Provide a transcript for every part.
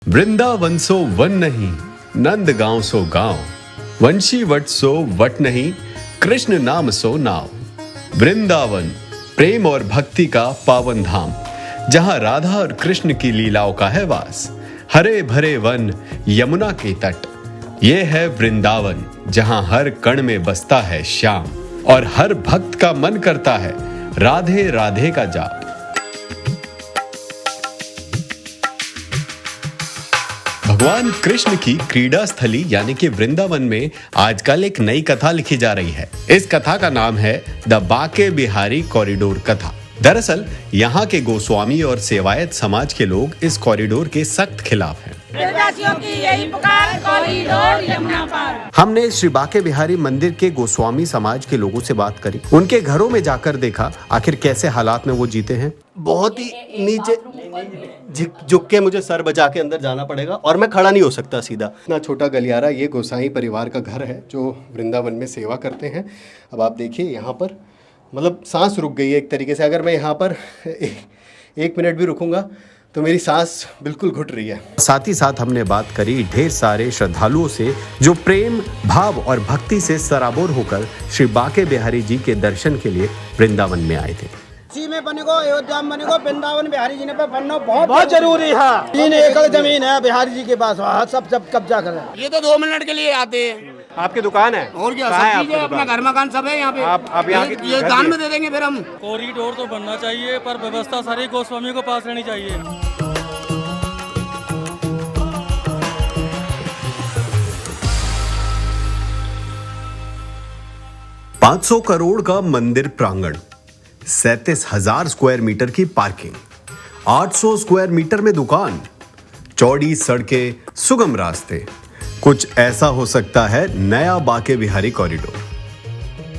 Vrindavan so one नहीं, नंद गांव सो गांव, वंशी वट सो वट नहीं, कृष्ण नाम सो नाव। वृंदावन प्रेम और भक्ति का पावन धाम, जहां राधा और कृष्ण की लीलाओं का है वास। हरे भरे वन यमुना के तट, ये है वृंदावन, जहां हर कण में बसता है श्याम और हर भक्त का मन करता है राधे राधे का जाप। भगवान कृष्ण की क्रीड़ा स्थली यानी कि वृंदावन में आजकल एक नई कथा लिखी जा रही है। इस कथा का नाम है द बाके बिहारी कॉरिडोर कथा। दरअसल यहाँ के गोस्वामी और सेवायत समाज के लोग इस कॉरिडोर के सख्त खिलाफ हैं। की यही पुकार, कॉरिडोर यमुना पार। हमने श्री बाके बिहारी मंदिर के गोस्वामी समाज के लोगों से बात करी, उनके घरों में जाकर देखा आखिर कैसे हालात में वो जीते हैं। बहुत ही नीचे झुक के मुझे सर बचा के अंदर जाना पड़ेगा और मैं खड़ा नहीं हो सकता सीधा। इतना छोटा गलियारा ये गोसाई परिवार का घर है जो वृंदावन में सेवा करते हैं। अब आप देखिए यहाँ पर मतलब सांस रुक गई है एक तरीके से। अगर मैं यहाँ पर एक मिनट भी रुकूंगा तो मेरी सांस बिल्कुल घुट रही है। साथ ही साथ हमने बात करी ढेर सारे श्रद्धालुओं से जो प्रेम भाव और भक्ति से सराबोर होकर श्री बाके बिहारी जी के दर्शन के लिए वृंदावन में आए थे। में बने को अयोध्या में बने को वृंदावन बिहारी जी ने पे बनना बहुत जरूरी है। 3 एकड़ जमीन है बिहारी जी के पास, सब कब्जा कर रहे हैं। ये तो 2 मिनट के लिए आते हैं। आपकी दुकान है और क्या, सब चीजें अपना घर मकान सब है यहाँ पे। आप यहाँ ये दान में दे देंगे फिर हम। कॉरिडोर तो बनना चाहिए पर व्यवस्था सारी गोस्वामी को पास रहनी चाहिए। 500 करोड़ का मंदिर प्रांगण, 37,000 स्क्वायर मीटर की पार्किंग, 800 स्क्वायर मीटर में दुकान, चौड़ी सड़कें, सुगम रास्ते। कुछ ऐसा हो सकता है नया बाके बिहारी कॉरिडोर।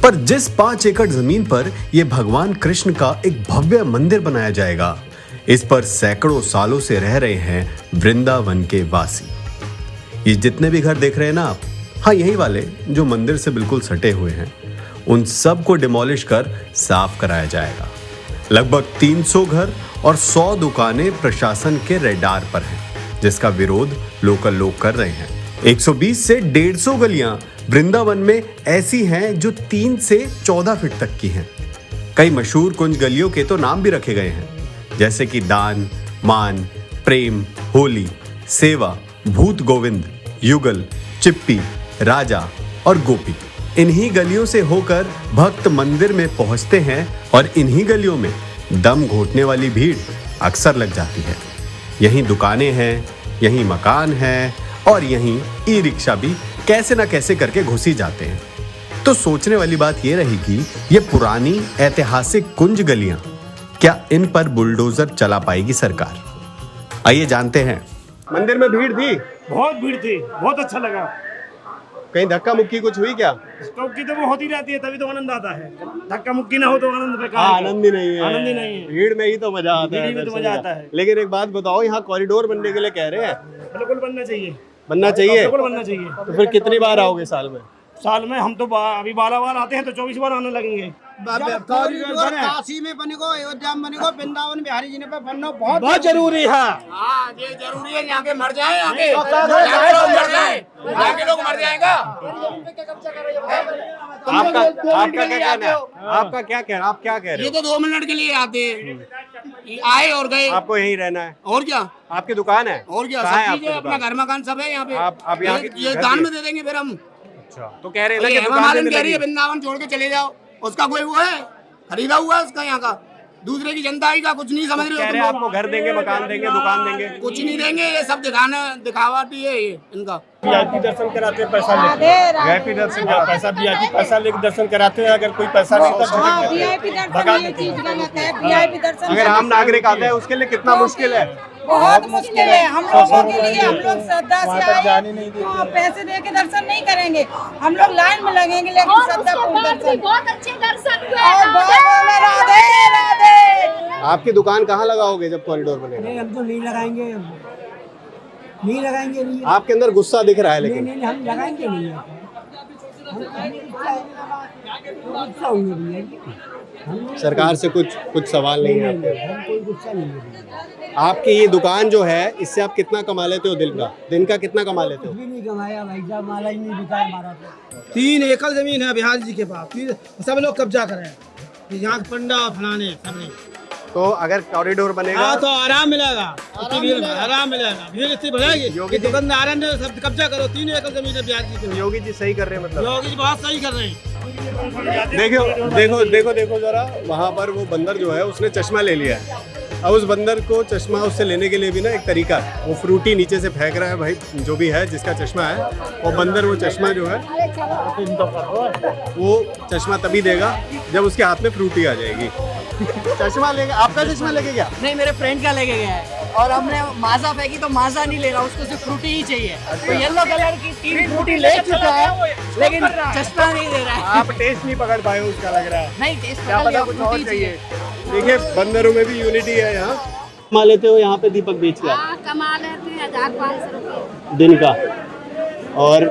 पर जिस 5 एकड़ जमीन पर यह भगवान कृष्ण का एक भव्य मंदिर बनाया जाएगा, इस पर सैकड़ों सालों से रह रहे हैं वृंदावन के वासी। ये जितने भी घर देख रहे हैं ना आप, हाँ यही वाले जो मंदिर से बिल्कुल सटे हुए हैं, उन सब को डिमोलिश कर साफ कराया जाएगा। लगभग 300 घर और 100 दुकानें प्रशासन के रेडार पर हैं, जिसका विरोध लोकल लोग कर रहे हैं। 120 से 150 गलियां वृंदावन में ऐसी हैं जो 3 से 14 फीट तक की हैं। कई मशहूर कुंज गलियों के तो नाम भी रखे गए हैं, जैसे कि दान, मान, प्रेम, होली, सेवा, भूत गोविंद, युगल, चिप्पी, राजा और गोपी। इन्हीं गलियों से होकर भक्त मंदिर में पहुंचते हैं और इन्हीं गलियों में दम घोटने वाली भीड़ अक्सर लग जाती है। यहीं दुकानें हैं, यहीं मकान है और यहीं ई रिक्शा भी कैसे ना कैसे करके घुसी जाते हैं। तो सोचने वाली बात यह रहेगी, ये पुरानी ऐतिहासिक कुंज गलियां, क्या इन पर बुलडोजर चला पाएगी सरकार? आइए जानते हैं। मंदिर में भीड़ थी, बहुत भीड़ थी, बहुत अच्छा लगा। कहीं धक्का मुक्की कुछ हुई क्या? मुक्की तो वो होती रहती है, तभी तो आनंद आता है। धक्का मुक्की ना हो तो आनंद बेकार है। आनंद ही नहीं है, आनंद ही नहीं है। भीड़ में ही तो मजा आता है। भीड़ में तो मजा आता है। लेकिन एक बात बताओ, यहाँ कॉरिडोर बनने के लिए कह रहे हैं, बिल्कुल बनना चाहिए, बनना चाहिए। बिल्कुल बनना चाहिए। तो फिर कितनी बार आओगे साल में? साल में हम तो अभी 12 बार आते हैं तो 24 बार आने लगेंगे। काशी में बने को अयोध्या में बने को वृंदावन बिहारी जी ने पे बनना बहुत जरूरी है। हाँ ये जरूरी है, यहाँ के मर जाए, यहाँ के लोग मर जाए, यहाँ के लोग मर जाएगा। आपका क्या कहना है? आपका क्या कहना, आप क्या कह रहे ये हो? तो 2 मिनट के लिए आते हैं, आए और गए। आपको यहीं रहना है और क्या, आपकी दुकान है? और क्या, कहाँ है सब आपकी चीजें अपना दुकान? घर मकान सब है यहाँ पे। आप यहाँ ये दान में दे देंगे फिर हम। तो कह रहे हैं ना कि हेमा दुकान मालिनी देने कह रही है लगी। वृंदावन छोड़ के चले जाओ, उसका कोई वो है? खरीदा हुआ है उसका यहाँ का, दूसरे की जनता का कुछ नहीं समझ रहे कह हो रहे तुम हैं लोग। आपको घर देंगे, मकान देंगे, दुकान देंगे। कुछ नहीं देंगे, ये सब दिखावटी है ये इनका। वीआईपी दर्शन कराते हैं, पैसा लेके वीआईपी दर्शन का पैसा वीआईपी पैसा लेके दर्शन कराते हैं। अगर कोई पैसा नहीं तो वीआईपी दर्शन ये चीज गलत है। वीआईपी दर्शन अगर आम नागरिक आता है उसके लिए कितना मुश्किल है? बहुत मुश्किल है हम लोगों के लिए। हम लोग श्रद्धा से आए तो पैसे दे के दर्शन नहीं करेंगे, हम लोग लाइन में लगेंगे, लेकिन श्रद्धा पूर्ण दर्शन। बहुत अच्छे दर्शन हुए। और बोले राधे राधे। आपकी दुकान कहाँ लगाओगे जब कॉरिडोर बनेगा? हम तो नहीं लगाएंगे, नहीं लगाएंगे। नहीं आपके अंदर गुस्सा दिख रहा है, लेकिन नहीं हम लगाएंगे नहीं। सरकार से कुछ सवाल नहीं है आपके? कोई गुस्सा नहीं है। आपकी ये दुकान जो है इससे आप कितना कमा लेते हो दिन का कितना कमा लेते हो? कुछ भी नहीं कमाया भाई साहब, माला ही नहीं बिका हमारा तो। 3 एकड़ जमीन है बिहार जी के पास, सब लोग कब्जा कर रहे हैं। यहाँ के पंडा फलाने सब नहीं। तो अगर कॉरिडोर बनेगा हाँ तो आराम मिलेगा, आराम मिलेगा, भीड़ इतनी बढ़ेगी। योगी जी- दुकानदार ने सब कब्जा करो, 3 एकड़ जमीन है बिहार जी के। योगी जी सही कर रहे हैं मतलब? योगी जी बहुत सही कर रहे हैं। देखो जरा, वहाँ पर वो बंदर जो है उसने चश्मा ले लिया है। अब उस बंदर को चश्मा उससे लेने के लिए भी ना एक तरीका है, वो फ्रूटी नीचे से फेंक रहा है भाई, जो भी है जिसका चश्मा है, और बंदर वो चश्मा जो है वो चश्मा तभी देगा जब उसके हाथ में फ्रूटी आ जाएगी। चश्मा लेगा, आपका चश्मा लेके गया? नहीं, मेरे फ्रेंड का लेके गया है और हमने माजा फेंकी तो माजा नहीं ले रहा, उसको सिर्फ फ्रूटी ही चाहिए। तो येलो कलर की 3 फ्रूटी ले चुका है लेकिन चश्मा नहीं दे रहा है। आप टेस्ट नहीं पकड़ पाए उसका लग रहा है। नहीं, टेस्ट क्या पकड़ पता लिया, कुछ फ्रूटी और चाहिए। चाहिए। देखिए बंदरों में भी यूनिटी है यहाँ। कमा लेते हो यहाँ पे दीपक बेच कर? हाँ, कमा लेते हैं 1000-500 रुपये दिन का। और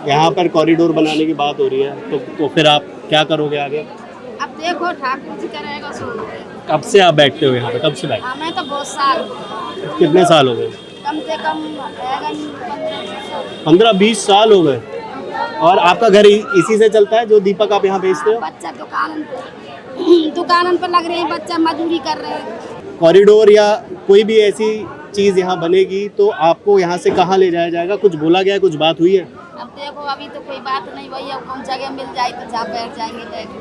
यहाँ पर कॉरिडोर बनाने की बात हो रही है तो फिर आप क्या करोगे आगे? अब देखो ठाकुर जी करेगा सो। कब से आप बैठते हो यहाँ पे? कब से बैठते? हमें तो बहुत साल, कितने साल हो गए? कम से कम 15-20 साल हो गए। और आपका घर इसी से चलता है जो दीपक आप यहाँ बेचते हो? बच्चा दुकान पर लग रहे हैं, बच्चा मजदूरी कर रहे हैं। कॉरिडोर या कोई भी ऐसी चीज़ यहाँ बनेगी तो आपको यहाँ से कहाँ ले जाया जाएगा? कुछ बोला गया है, कुछ बात हुई है? अब देखो अभी तो कोई बात नहीं भई, अब कौन जगह मिल जाए तो जहाँ बैठ जाएंगे बैठ के।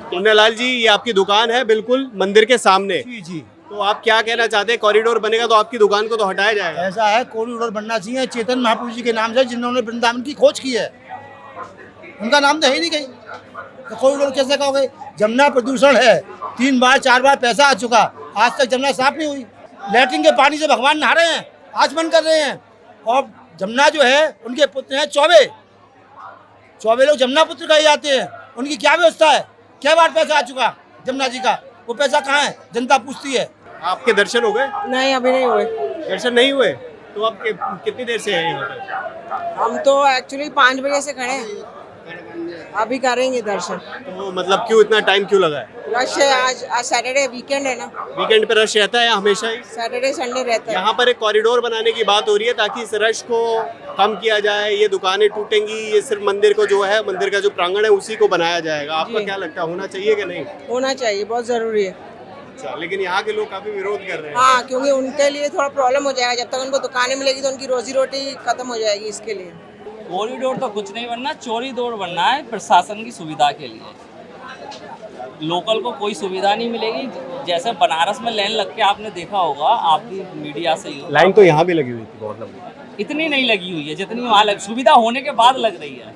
पुण्यलाल जी, ये आपकी दुकान है बिल्कुल मंदिर के सामने। जी तो आप क्या कहना चाहते हैं? कॉरिडोर बनेगा तो आपकी दुकान को तो हटाया जाएगा? ऐसा है, कॉरिडोर बनना चाहिए चेतन महापुरुष जी के नाम से, जिन्होंने वृंदावन की खोज की है। उनका नाम तो है ही नहीं कहीं, तो कॉरिडोर कैसे कहोगे? जमुना प्रदूषण है, 3 बार 4 बार पैसा आ चुका, आज तक जमुना साफ नहीं हुई। लैट्रिन के पानी से भगवान नहा रहे हैं, आज बंद कर रहे हैं। और जमुना जो है उनके पुत्र हैं चौबे लोग जमुना पुत्र कहे जाते हैं। उनकी क्या व्यवस्था है? क्या बार पैसा आ चुका जमुना जी का? वो पैसा कहाँ है? जनता पूछती है। आपके दर्शन हो गए? नहीं, अभी नहीं हुए। दर्शन नहीं हुए? तो आप कितनी देर से हैं यहाँ पे? हम तो एक्चुअली 5 बजे से खड़े हैं, अभी करेंगे दर्शन। तो मतलब क्यों इतना टाइम क्यों लगा है? रश है, आज सैटरडे वीकेंड है ना, वीकेंड पे रश रहता है हमेशा ही? सैटरडे संडे रहता है। यहाँ पर एक कॉरिडोर बनाने की बात हो रही है ताकि इस रश को कम किया जाए, ये दुकानें टूटेंगी, ये सिर्फ मंदिर को जो है, मंदिर का जो प्रांगण है उसी को बनाया जाएगा। आपका क्या लगता है, होना चाहिए कि नहीं? होना चाहिए, बहुत जरूरी है। अच्छा, लेकिन यहाँ के लोग काफी विरोध कर रहे हैं। हाँ, क्योंकि उनके लिए थोड़ा प्रॉब्लम हो जाएगा, जब तक उनको दुकानें मिलेगी तो उनकी रोजी रोटी खत्म हो जाएगी, इसके लिए। कॉरिडोर तो कुछ नहीं बनना, चौड़ीदोर बनना है प्रशासन की सुविधा के लिए। लोकल को कोई सुविधा नहीं मिलेगी। जैसे बनारस में लाइन लग के आपने देखा होगा, आप भी मीडिया से ही, लाइन तो यहाँ भी लगी हुई थी बहुत लंबी। इतनी नहीं लगी हुई है जितनी वहाँ सुविधा होने के बाद लग रही है।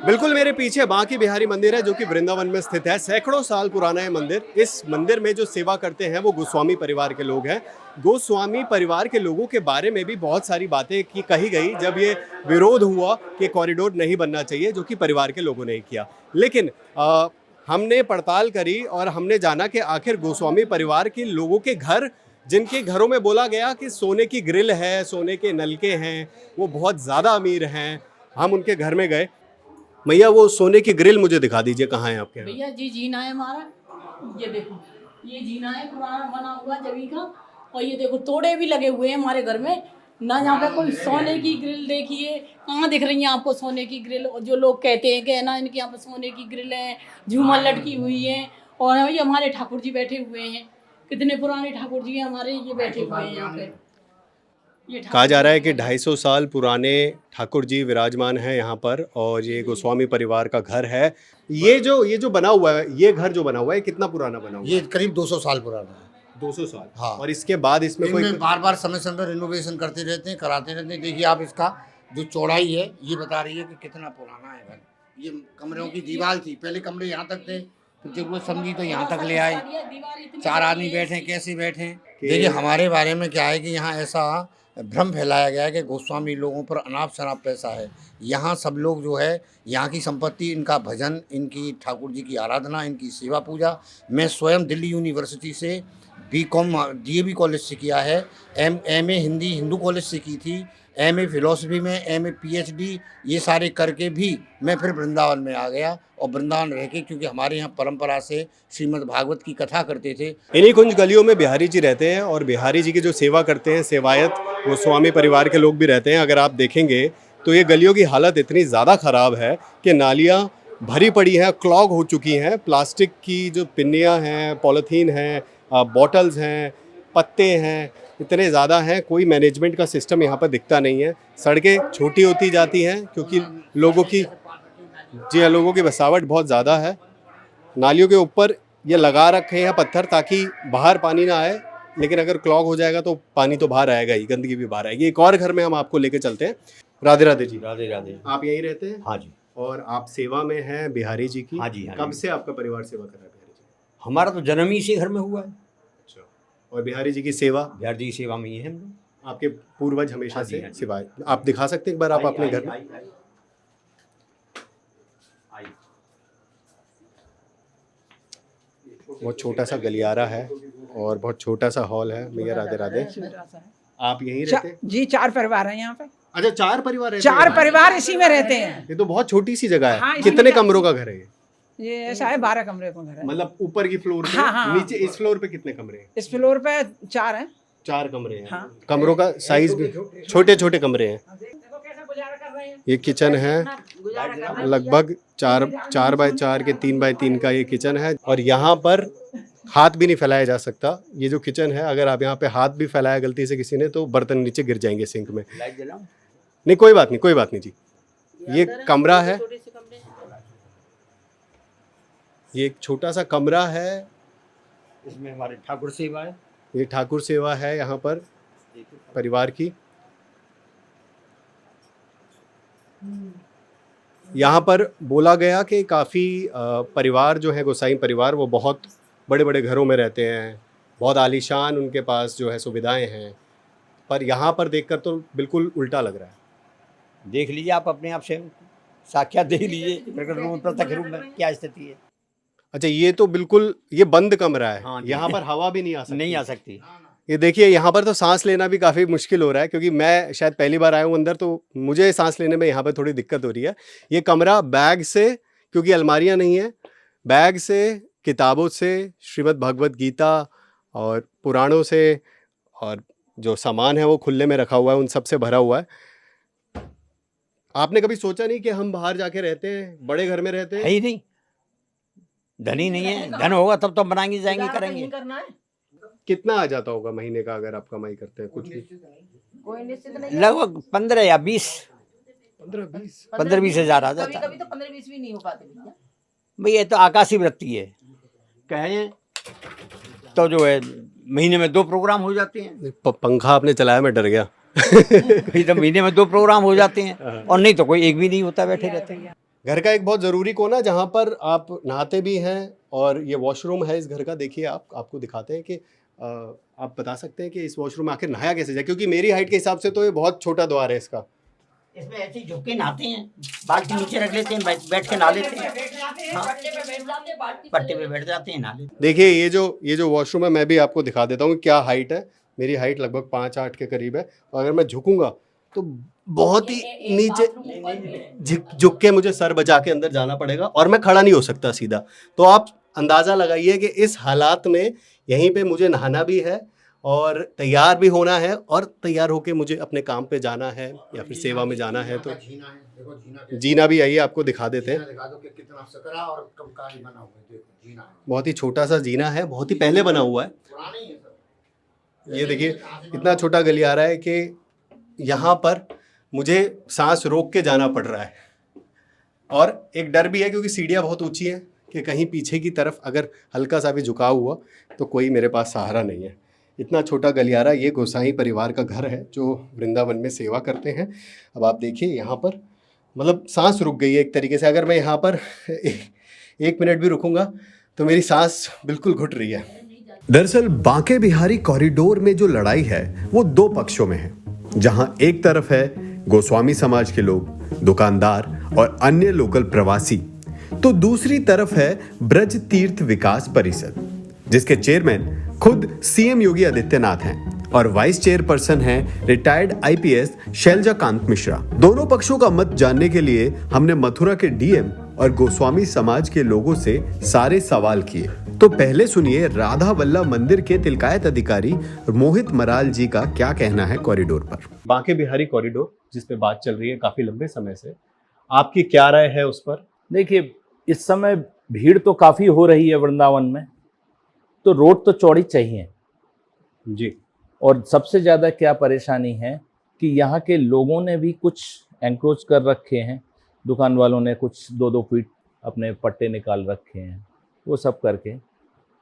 बिल्कुल मेरे पीछे बांकी बिहारी मंदिर है जो कि वृंदावन में स्थित है। सैकड़ों साल पुराना है मंदिर। इस मंदिर में जो सेवा करते हैं वो गोस्वामी परिवार के लोग हैं। गोस्वामी परिवार के लोगों के बारे में भी बहुत सारी बातें कही गई जब ये विरोध हुआ कि कॉरिडोर नहीं बनना चाहिए, जो कि परिवार के लोगों ने किया। लेकिन हमने पड़ताल करी और हमने जाना कि आखिर गोस्वामी परिवार के लोगों के घर, जिनके घरों में बोला गया कि सोने की ग्रिल है, सोने के नलके हैं, वो बहुत ज़्यादा अमीर हैं। हम उनके घर में गए। भैया वो सोने की ग्रिल मुझे दिखा दीजिए, कहाँ है आपके? भैया जी जीना है हमारा, ये देखो, ये जीना है पुराना बना हुआ जमी का, और ये देखो तोड़े भी लगे हुए हैं हमारे घर में ना। यहाँ पे कोई सोने की ग्रिल देखिए, कहाँ दिख रही है आपको सोने की ग्रिल? और जो लोग कहते हैं कि ना इनके यहाँ पे सोने की ग्रिल है, झूमर लटकी हुई है, और ये हमारे ठाकुर जी बैठे हुए हैं, कितने पुराने ठाकुर जी हैं हमारे, ये बैठे हुए हैं यहाँ पे। कहा जा रहा है कि 250 साल पुराने ठाकुर जी विराजमान हैं यहाँ पर, और ये गोस्वामी परिवार का घर है। ये जो बना हुआ है, ये घर जो बना हुआ है, कितना पुराना बना हुआ है? ये करीब 200 साल पुराना है। 200 साल? हाँ। और इसके बाद इसमें कोई बार बार समय समय रिनोवेशन करते रहते हैं, कराते रहते हैं। देखिए आप, इसका जो चौड़ाई है ये बता रही है कि कितना पुराना है घर। ये कमरों की दीवार थी, पहले कमरे यहाँ तक थे, फिर जरूरत समझी तो यहाँ तक ले आए। 4 आदमी बैठे, कैसे बैठे? देखिए हमारे बारे में क्या है कि यहाँ ऐसा भ्रम फैलाया गया है कि गोस्वामी लोगों पर अनाप शनाप पैसा है। यहाँ सब लोग जो है, यहाँ की संपत्ति, इनका भजन, इनकी ठाकुर जी की आराधना, इनकी सेवा पूजा। मैं स्वयं दिल्ली यूनिवर्सिटी से बीकॉम डीएवी कॉलेज से किया है, एमए हिंदी हिंदू कॉलेज से की थी, एमए फिलॉसफी में, एमए पीएचडी ये सारे करके भी मैं फिर वृंदावन में आ गया और वृंदावन रह के, क्योंकि हमारे यहाँ परंपरा से श्रीमद् भागवत की कथा करते थे। इन्हीं कुंज गलियों में बिहारी जी रहते हैं और बिहारी जी की जो सेवा करते हैं सेवायत गोस्वामी परिवार के लोग भी रहते हैं। अगर आप देखेंगे तो ये गलियों की हालत इतनी ज़्यादा ख़राब है कि नालियाँ भरी पड़ी हैं, क्लॉग हो चुकी हैं। प्लास्टिक की जो पिन्नियाँ हैं, पॉलीथीन हैं, बॉटल्स हैं, पत्ते हैं, इतने ज़्यादा हैं, कोई मैनेजमेंट का सिस्टम यहाँ पर दिखता नहीं है। सड़कें छोटी होती जाती हैं क्योंकि लोगों की बसावट बहुत ज़्यादा है। नालियों के ऊपर ये लगा रखे हैं पत्थर ताकि बाहर पानी ना आए, लेकिन अगर क्लॉग हो जाएगा तो पानी तो बाहर आएगा ही, गंदगी भी बाहर आएगी। एक और घर में हम आपको लेके चलते हैं। राधे राधे जी। राधे राधे। आप यहीं रहते हैं? हाँ जी। और आप सेवा में हैं बिहारी जी की? हाँ जी। हाँ कब जी। से आपका परिवार सेवा कर रहा है बिहारी जी? हमारा तो जन्म ही इसी घर में हुआ है। अच्छा। और बिहारी जी की सेवा? बिहारी जी की सेवा में ही है हम लोग। आपके पूर्वज हमेशा हाँ जी, से हाँ जी। सेवा। आप दिखा सकते हैं एक बार आप अपने घर में? बहुत छोटा सा गलियारा है और बहुत छोटा सा हॉल है। भैया राधे राधे। आप यहीं रहते हैं? जी 4 परिवार हैं यहाँ पे। अच्छा 4 परिवार रहते हैं? 4 परिवार इसी में रहते हैं। ये तो बहुत छोटी सी जगह है। हाँ, इसी कितने में कमरों का घर है ये? ये ऐसा है 12 कमरे का घर है। मतलब ऊपर की फ्लोर पे? हाँ, हाँ। नीचे इस फ्लोर पे कितने कमरे हैं? इस फ्लोर पे 4 हैं। 4 कमरे हैं। हाँ। कमरों का साइज भी छोटे छोटे कमरे हैं। देखो कैसे गुजारा कर रहे हैं। ये किचन है, लगभग 4 बाय 4 के 3 बाय 3 का ये किचन है। और यहाँ पर हाथ भी नहीं फैलाया जा सकता। ये जो किचन है, अगर आप यहाँ पे हाथ भी फैलाया गलती से किसी ने तो बर्तन नीचे गिर जाएंगे सिंक में। लाइट जलाऊं? नहीं कोई बात नहीं जी। ये कमरा है, ये एक छोटा सा कमरा है। इसमें हमारे ठाकुर सेवा है। ये ठाकुर सेवा है यहाँ पर परिवार की। यहाँ पर बोला गया कि काफ़ी परिवार जो है गोसाई परिवार, वो बहुत बड़े बड़े घरों में रहते हैं, बहुत आलीशान उनके पास जो है सुविधाएं हैं, पर यहाँ पर देखकर तो बिल्कुल उल्टा लग रहा है। देख लीजिए आप अपने आप से, साक्षात देख लीजिए प्रत्यक्ष रूप में क्या स्थिति है। अच्छा ये तो बिल्कुल ये बंद कमरा है। हाँ, यहाँ पर हवा भी नहीं आ सकती। नहीं आ सकती। ये देखिए यहाँ पर तो सांस लेना भी काफ़ी मुश्किल हो रहा है, क्योंकि मैं शायद पहली बार आया हूँ अंदर, तो मुझे सांस लेने में यहाँ पर थोड़ी दिक्कत हो रही है। ये कमरा बैग से, क्योंकि अलमारियाँ नहीं है, बैग से, किताबों से, श्रीमद् भगवत गीता और पुराणों से, और जो सामान है वो खुले में रखा हुआ है, उन सब से भरा हुआ है। आपने कभी सोचा नहीं कि हम बाहर जाके रहते हैं, बड़े घर में रहते हैं? है ही नहीं, धन ही नहीं है। धन होगा तब तो बनाएंगे, जाएंगे, करेंगे। कितना आ जाता होगा महीने का अगर आप कमाई करते हैं? कुछ भी लगभग 15 या 20, 15-20 हज़ार आ जाता है। कभी तो 15-20 भी नहीं हो पाते भैया। भाई ये तो आकाशीय वृत्ति है, कहें तो जो है महीने में 2 प्रोग्राम हो जाते हैं। पंखा आपने चलाया, मैं डर गया। कहीं तो महीने में 2 प्रोग्राम हो जाते हैं, और नहीं तो कोई एक भी नहीं होता, बैठे रहते हैं। घर का एक बहुत ज़रूरी कोना जहाँ पर आप नहाते भी हैं, और ये वॉशरूम है इस घर का। देखिए आपको दिखाते हैं कि आप बता सकते हैं कि इस वॉशरूम में आखिर नहाया कैसे जाए, क्योंकि मेरी हाइट के हिसाब से तो ये बहुत छोटा द्वार है इसका। इसमें ऐसे ही झुक के नहाते हैं, बाल्टी नीचे रख लेते हैं, बैठ के नहा लेते हैं। हाँ, पट्टे पे बैठ जाते हैं, नहा लेते हैं। देखिए ये जो वॉशरूम है, मैं भी आपको दिखा देता हूँ क्या हाइट है। मेरी हाइट लगभग 5-8 के करीब है, और अगर मैं झुकूंगा तो बहुत ही नीचे झुक के मुझे सर बचा के अंदर जाना पड़ेगा, और मैं खड़ा नहीं हो सकता सीधा। तो आप अंदाज़ा लगाइए कि इस हालात में यहीं पे मुझे नहाना भी है, और तैयार भी होना है, और तैयार होके मुझे अपने काम पे जाना है या फिर सेवा में जाना है। तो जीना भी आइए आपको दिखा देते हैं। बहुत ही छोटा सा जीना है, बहुत ही पहले बना हुआ है। ये देखिए इतना छोटा गलियारा है कि यहाँ पर मुझे सांस रोक के जाना पड़ रहा है, और एक डर भी है क्योंकि सीढ़ियाँ बहुत ऊंची हैं कि कहीं पीछे की तरफ अगर हल्का सा भी झुकाव हुआ तो कोई मेरे पास सहारा नहीं है। इतना छोटा गलियारा, ये गोसाई परिवार का घर है जो वृंदावन में सेवा करते हैं। अब आप देखिए यहाँ पर मतलब सांस रुक गई है एक तरीके से। अगर मैं यहाँ पर 1 मिनट भी रुकूंगा तो मेरी सांस बिल्कुल घुट रही है। दरअसल बांके बिहारी कॉरिडोर में जो लड़ाई है वो 2 पक्षों में है, जहां एक तरफ है गोस्वामी समाज के लोग, दुकानदार और अन्य लोकल प्रवासी, तो दूसरी तरफ है ब्रज तीर्थ विकास परिषद, जिसके चेयरमैन खुद सीएम योगी आदित्यनाथ हैं और वाइस चेयरपर्सन हैं रिटायर्ड आईपीएस शैलजा कांत मिश्रा। दोनों पक्षों का मत जानने के लिए हमने मथुरा के डीएम और गोस्वामी समाज के लोगों से सारे सवाल किए। तो पहले सुनिए राधा वल्लभ मंदिर के तिलकायत अधिकारी मोहित मराल जी का क्या कहना है कॉरिडोर पर। बांके बिहारी कॉरिडोर जिस पे बात चल रही है काफी लंबे समय से, आपकी क्या राय है उस पर? देखिए, इस समय भीड़ तो काफी हो रही है वृंदावन में, तो रोड तो चौड़ी चाहिए जी। और सबसे ज्यादा क्या परेशानी है कि यहाँ के लोगों ने भी कुछ एंक्रोच कर रखे हैं, दुकान वालों ने कुछ 2-2 फीट अपने पट्टे निकाल रखे हैं, वो सब करके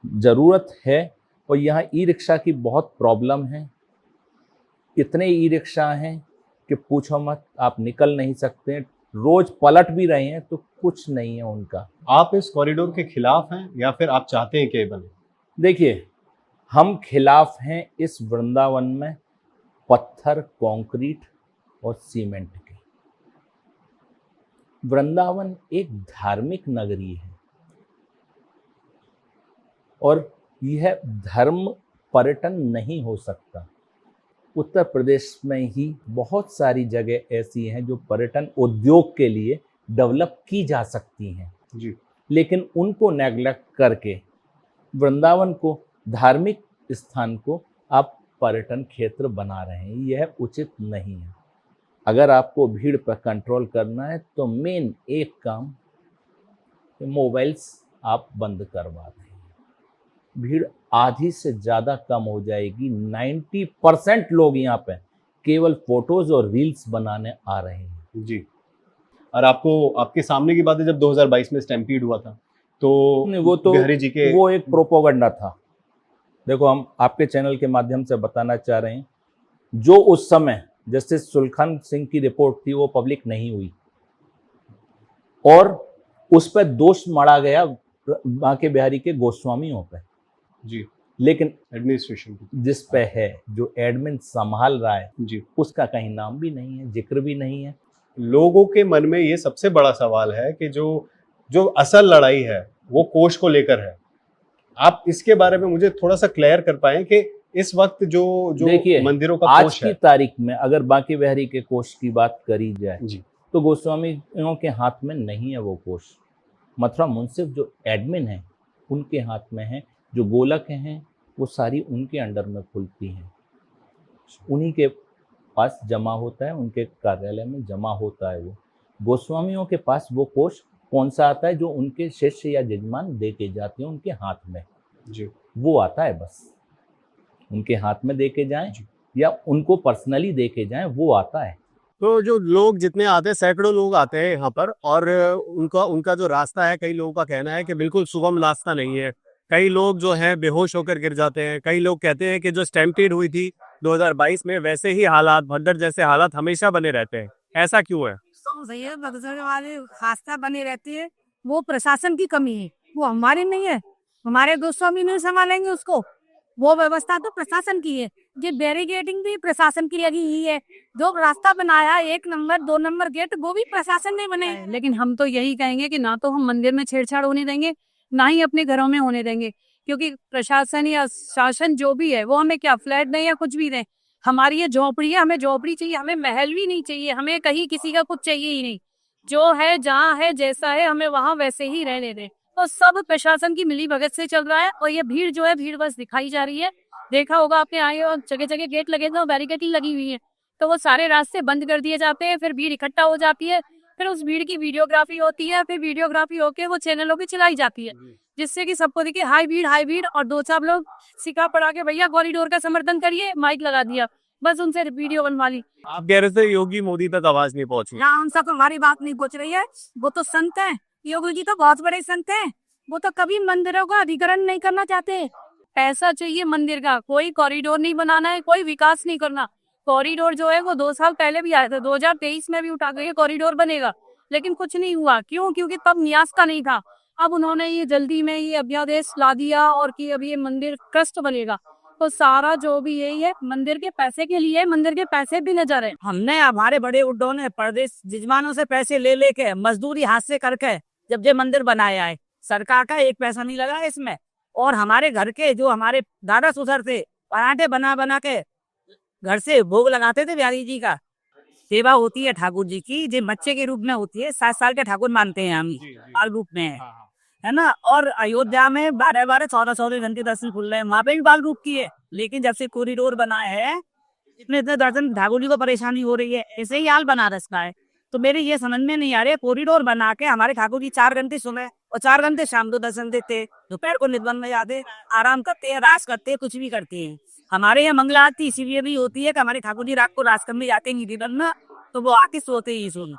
ज़रूरत है। और यहाँ ई रिक्शा की बहुत प्रॉब्लम है, इतने ई रिक्शा हैं कि पूछो मत, आप निकल नहीं सकते, रोज पलट भी रहे हैं तो कुछ नहीं है उनका। आप इस कॉरिडोर के खिलाफ हैं या फिर आप चाहते हैं कि ये बने? देखिए, हम खिलाफ हैं इस वृंदावन में पत्थर, कंक्रीट और सीमेंट के। वृंदावन एक धार्मिक नगरी है और यह धर्म पर्यटन नहीं हो सकता। उत्तर प्रदेश में ही बहुत सारी जगह ऐसी हैं जो पर्यटन उद्योग के लिए डेवलप की जा सकती हैं जी, लेकिन उनको नेग्लेक्ट करके वृंदावन को, धार्मिक स्थान को आप पर्यटन क्षेत्र बना रहे हैं, यह उचित नहीं है। अगर आपको भीड़ पर कंट्रोल करना है तो मेन एक काम, मोबाइल्स आप बंद करवा दें, भीड़ आधी से ज़्यादा कम हो जाएगी। 90% लोग यहाँ पे केवल फोटोज और रील्स बनाने आ रहे हैं जी। और आपको, आपके सामने की बात है, जब 2022 में स्टैम्पीड हुआ था तो वो तो बिहारी जी के, वो एक प्रोपोगंडा था। देखो, हम आपके चैनल के माध्यम से बताना चाह रहे हैं, जो उस समय जस्टिस सुलखान सिंह की रिपोर्ट थी वो पब्लिक नहीं हुई और उस पर दोष मढ़ा गया बांके बिहारी के गोस्वामियों पे जी, लेकिन एडमिनिस्ट्रेशन जिस पे है, जो एडमिन संभाल रहा है जी, उसका कहीं नाम भी नहीं है, जिक्र भी नहीं है। लोगों के मन में ये सबसे बड़ा सवाल है कि जो असल लड़ाई है वो कोष को लेकर है। आप इसके बारे में मुझे थोड़ा सा क्लियर कर पाए कि इस वक्त जो मंदिरों का आज कोष की है, तारीख में अगर बांके बिहारी के कोष की बात करी जाए जी, तो गोस्वामियों के हाथ में नहीं है वो कोष। मथुरा मुंसिफ जो एडमिन है उनके हाथ में है, जो गोलक हैं वो सारी उनके अंडर में खुलती हैं, उन्हीं के पास जमा होता है, उनके कार्यालय में जमा होता है। वो गोस्वामियों के पास वो कोष कौन सा आता है? जो उनके शिष्य या जजमान दे के जाते हैं उनके हाथ में जी, वो आता है, बस उनके हाथ में दे के जाएं या उनको पर्सनली दे के जाएं, वो आता है। तो जो लोग जितने आते हैं, सैकड़ों लोग आते हैं यहाँ पर, और उनका जो रास्ता है, कई लोगों का कहना है कि बिल्कुल सुगम रास्ता नहीं है। कई लोग जो हैं बेहोश होकर गिर जाते हैं। कई लोग कहते हैं कि जो स्टैम्पीड हुई थी 2022 में, वैसे ही हालात, भगदड़ जैसे हालात हमेशा बने रहते हैं। ऐसा क्यों है? सही है, भगदड़ वाले हादसा बने रहती है, वो प्रशासन की कमी है, वो हमारी नहीं है। हमारे गोस्वामी नहीं संभालेंगे उसको, वो व्यवस्था तो प्रशासन की है। ये बैरिकेडिंग भी प्रशासन की लगी ही है, जो रास्ता बनाया 1 नंबर 2 नंबर गेट, वो भी प्रशासन ने बनाए। लेकिन हम तो यही कहेंगे कि ना तो हम मंदिर में छेड़छाड़ होने देंगे, ना ही अपने घरों में होने देंगे, क्योंकि प्रशासन या शासन जो भी है वो हमें क्या फ्लैट दें या कुछ भी दें, हमारी ये झोपड़ी है, हमें झोपड़ी चाहिए, हमें महल भी नहीं चाहिए, हमें कहीं किसी का कुछ चाहिए ही नहीं। जो है, जहाँ है, जैसा है, हमें वहाँ वैसे ही रहने दें। तो सब प्रशासन की मिली भगत से चल रहा है। और ये भीड़ जो है, भीड़ बस दिखाई जा रही है। देखा होगा आपने, आए और जगह जगह गेट लगे थे, बैरिकेडिंग लगी हुई है, तो वो सारे रास्ते बंद कर दिए जाते हैं, फिर भीड़ इकट्ठा हो जाती है, फिर उस भीड़ की वीडियोग्राफी होती है, फिर वीडियोग्राफी होके वो चैनलों की चलाई जाती है, जिससे कि सबको दिखे हाई भीड़, और 2-4 लोग सिक्का पड़ा के भैया कॉरिडोर का समर्थन करिए, माइक लगा दिया, बस उनसे वीडियो बनवा ली। आप कह रहे थे योगी मोदी तक आवाज नहीं पहुंची। यहाँ उन सब हमारी बात नहीं पहुंच रही है। वो तो संत है, योगी जी तो बहुत बड़े संत हैं, वो तो कभी मंदिरों का अधिग्रहण नहीं करना चाहते। पैसा चाहिए मंदिर का, कोई कॉरिडोर नहीं बनाना है, कोई विकास नहीं करना। कॉरिडोर जो है वो 2 साल पहले भी आया था, 2023 में भी उठा के कॉरिडोर बनेगा, लेकिन कुछ नहीं हुआ। क्यों? क्योंकि तब न्यास का नहीं था। अब उन्होंने ये जल्दी में ये अध्यादेश ला दिया और कि अब ये मंदिर ट्रस्ट बनेगा, तो सारा जो भी यही है मंदिर के पैसे के लिए, मंदिर के पैसे भी नजर है। हमने, हमारे बड़े उड्डों ने प्रदेश जजमानों से पैसे ले लेके, मजदूरी हाथ से करके जब ये मंदिर बनाया है, सरकार का 1 पैसा नहीं लगा इसमें। और हमारे घर के जो हमारे दादा ससुर थे, पराठे बना बना के घर से भोग लगाते थे बिहारी जी का। सेवा होती है ठाकुर जी की, जो बच्चे के रूप में होती है। 7 साल के ठाकुर मानते हैं हम, बाल रूप में है ना। और अयोध्या में 12-12, 14-14 घंटे दर्शन खुल रहे हैं, वहाँ पे भी बाल रूप की है। लेकिन जब से कॉरिडोर बना है, इतने दर्शन ठाकुर जी को परेशानी हो रही है। ऐसे ही हाल बनारस का है। तो मेरे ये समझ में नहीं आ रहा है, कॉरिडोर बना के हमारे ठाकुर जी 4 घंटे सुबह और 4 घंटे शाम को दर्शन देते, दोपहर को निधन में जाते, आराम करते हैं, रास करते हैं, कुछ भी करते हैं। हमारे यहाँ मंगला आरती इसीलिए भी होती है कि हमारे ठाकुर जी रात को रास करने जाते हैं निधन में, तो वो आके सोते ही सुन।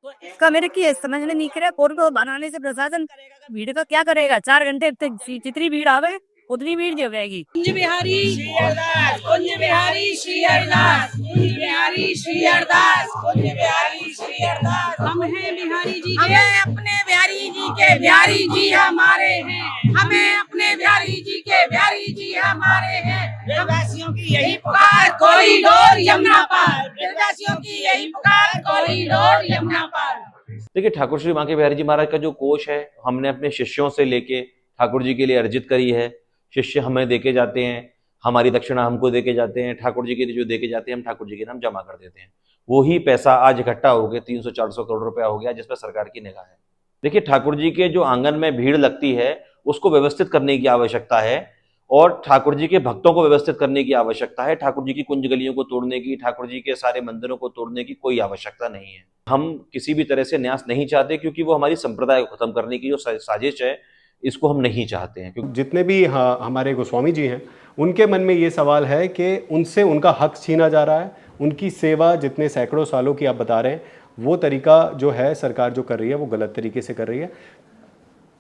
तो इसका मेरे की समझ में नहीं करेगा, कॉरिडोर बनाने से प्रशासन करेगा, भीड़ का क्या करेगा? 4 घंटे जितनी भीड़ आवे उतनी भीड़ जगेगी। कुंज बिहारी श्री अरदास, कुंज बिहारी श्री अरदास, कुंज बिहारी श्री अरदास, कुंज बिहारी श्री अरदास। हम हैं बिहारी जी के, हमें अपने बिहारी जी के बिहारी जी हमारे हैं, हमें अपने बिहारी जी के बिहारी जी हमारे हैं। देशवासियों की यही पुकार, कॉरिडोर यमुना पार, देशवासियों की यही पुकार, कॉरिडोर यमुना पार। देखिए, ठाकुर श्री बांके बिहारी जी महाराज का जो कोष है, हमने अपने शिष्यों से लेके ठाकुर जी के लिए अर्जित करी है। शिष्य हमें देके जाते हैं, हमारी दक्षिणा हमको देके जाते हैं, ठाकुर जी के लिए जो देके जाते हैं हम ठाकुर जी के नाम जमा कर देते हैं। वही पैसा आज इकट्ठा हो गया, 300-400 करोड़ रुपया हो गया, जिस पर सरकार की निगाह है। देखिए, ठाकुर जी के जो आंगन में भीड़ लगती है उसको व्यवस्थित करने की आवश्यकता है, और ठाकुर जी के भक्तों को व्यवस्थित करने की आवश्यकता है। ठाकुर जी की कुंज गलियों को तोड़ने की, ठाकुर जी के सारे मंदिरों को तोड़ने की कोई आवश्यकता नहीं है। हम किसी भी तरह से न्यास नहीं चाहते, क्योंकि वो हमारी संप्रदाय को खत्म करने की जो साजिश है, इसको हम नहीं चाहते हैं। क्योंकि जितने भी हमारे गोस्वामी जी हैं, उनके मन में ये सवाल है कि उनसे उनका हक छीना जा रहा है। उनकी सेवा जितने सैकड़ों सालों की आप बता रहे हैं, वो तरीका जो है सरकार जो कर रही है वो गलत तरीके से कर रही है।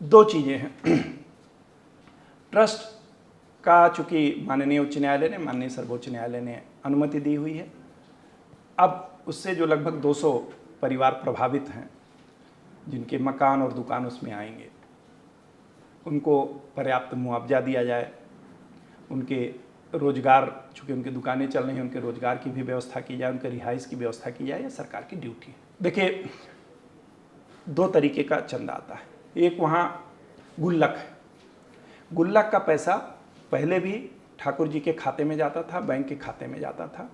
2 चीज़ें हैं। ट्रस्ट का चूँकि माननीय उच्च न्यायालय ने, माननीय सर्वोच्च न्यायालय ने अनुमति दी हुई है। अब उससे जो लगभग 200 परिवार प्रभावित हैं, जिनके मकान और दुकान उसमें आएंगे, उनको पर्याप्त मुआवजा दिया जाए। उनके रोजगार, चूँकि उनकी दुकानें चल रही हैं, उनके रोजगार की भी व्यवस्था की जाए, उनके रिहाइश की व्यवस्था की जाए, ये सरकार की ड्यूटी है। देखिए, 2 तरीके का चंदा आता है। एक वहाँ गुल्लक है। गुल्लक का पैसा पहले भी ठाकुर जी के खाते में जाता था, बैंक के खाते में जाता था,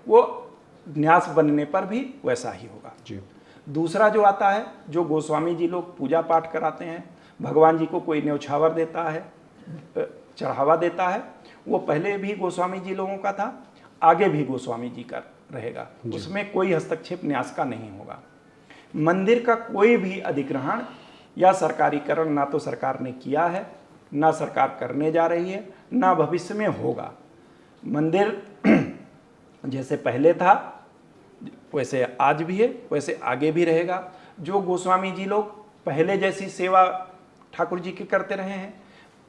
वो न्यास बनने पर भी वैसा ही होगा जी। दूसरा जो आता है, जो गोस्वामी जी लोग पूजा पाठ कराते हैं, भगवान जी को कोई न्यौछावर देता है, चढ़ावा देता है, वो पहले भी गोस्वामी जी लोगों का था, आगे भी गोस्वामी जी का रहेगा। उसमें कोई हस्तक्षेप न्यास का नहीं होगा। मंदिर का कोई भी अधिग्रहण या सरकारीकरण ना तो सरकार ने किया है, ना सरकार करने जा रही है, ना भविष्य में होगा। मंदिर जैसे पहले था वैसे आज भी है, वैसे आगे भी रहेगा। जो गोस्वामी जी लोग पहले जैसी सेवा ठाकुर जी की करते रहे हैं,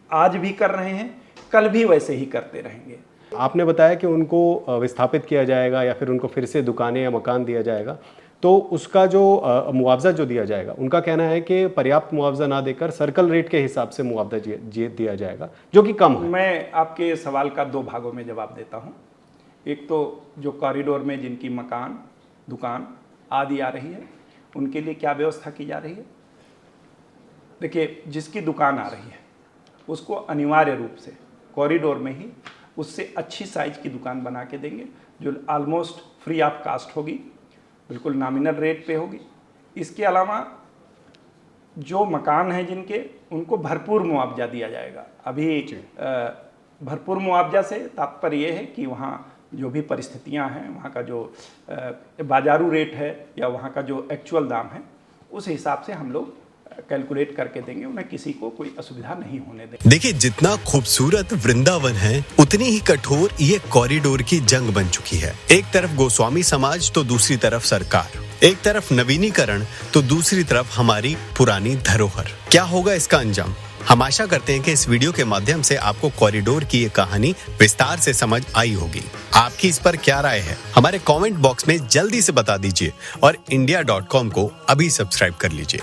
आज भी कर रहे हैं, कल भी वैसे ही करते रहेंगे। आपने बताया कि उनको विस्थापित किया जाएगा या फिर उनको फिर से दुकानें या मकान दिया जाएगा, तो उसका जो मुआवजा जो दिया जाएगा, उनका कहना है कि पर्याप्त मुआवजा ना देकर सर्कल रेट के हिसाब से मुआवजा दिया जाएगा, जो कि कम है। मैं आपके सवाल का 2 भागों में जवाब देता हूँ। एक तो जो कॉरिडोर में जिनकी मकान, दुकान आदि आ रही है, उनके लिए क्या व्यवस्था की जा रही है। देखिए, जिसकी दुकान आ रही है उसको अनिवार्य रूप से कॉरिडोर में ही उससे अच्छी साइज की दुकान बना के देंगे, जो ऑलमोस्ट फ्री ऑफ कास्ट होगी, बिल्कुल नॉमिनल रेट पे होगी। इसके अलावा जो मकान हैं जिनके, उनको भरपूर मुआवजा दिया जाएगा। अभी भरपूर मुआवजा से तात्पर्य ये है कि वहाँ जो भी परिस्थितियाँ हैं, वहाँ का जो बाजारू रेट है या वहाँ का जो एक्चुअल दाम है, उस हिसाब से हम लोग कैलकुलेट करके देंगे, उन्हें किसी को कोई असुविधा नहीं होने देंगे। देखिए, जितना खूबसूरत वृंदावन है, उतनी ही कठोर ये कॉरिडोर की जंग बन चुकी है। एक तरफ गोस्वामी समाज तो दूसरी तरफ सरकार, एक तरफ नवीनीकरण तो दूसरी तरफ हमारी पुरानी धरोहर। क्या होगा इसका अंजाम? हम आशा करते हैं कि इस वीडियो के माध्यम से आपको कॉरिडोर की ये कहानी विस्तार से समझ आई होगी। आपकी इस पर क्या राय है, हमारे कमेंट बॉक्स में जल्दी से बता दीजिए और India.com को अभी सब्सक्राइब कर लीजिए।